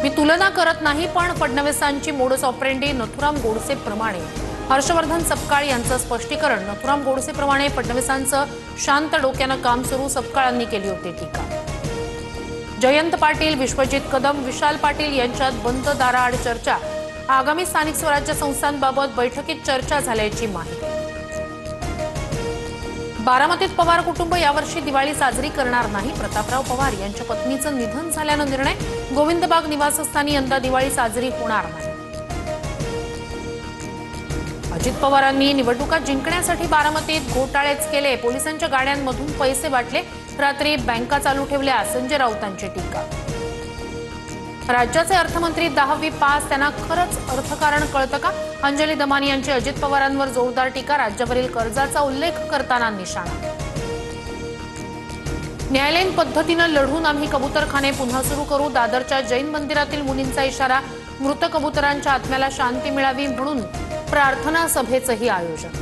मी तुलना करत नाही, पण फडणवीसांची मोडस ऑपरेंडी नथुराम गोडसे प्रमाणे। हर्षवर्धन सपकाळ यांचं स्पष्टीकरण। नथुराम गोडसे प्रमाणे फडणवीसांचं शांत डोक्यानं काम सुरू, सपकाळांनी केली होती टीका। जयंत पाटील, विश्वजित कदम, विशाल पाटील यांच्यात बंद दाराआड चर्चा। आगामी स्थानिक स्वराज्य संस्थांबाबत बैठकीत चर्चा झाल्याची माहिती। बारामतीत पवार कुटुंब यावर्षी दिवाळी साजरी करणार नाही। प्रतापराव पवार यांच्या पत्नीचं निधन झाल्यानं निर्णय। गोविंदबाग निवासस्थानी यंदा दिवाळी साजरी होणार नाही। अजित पवारांनी निवडणुका जिंकण्यासाठी बारामतीत घोटाळेच केले। पोलिसांच्या गाड्यांमधून पैसे वाटले, रात्री बँका चालू ठेवल्या। संजय राऊतांची टीका। राज्याचे अर्थमंत्री 10वी पास, त्यांना खरंच अर्थकारण कळतं का? अंजली दमानी यांची अजित पवारांवर जोरदार टीका। राज्यावरील कर्जाचा उल्लेख करताना निशाणा। न्यायालयीन पद्धतीनं लढून आम्ही कबूतरखाने पुन्हा सुरू करू। दादरच्या जैन मंदिरातील मुनींचा इशारा। मृत कबुतरांच्या आत्म्याला शांती मिळावी म्हणून प्रार्थना सभेचंही आयोजन।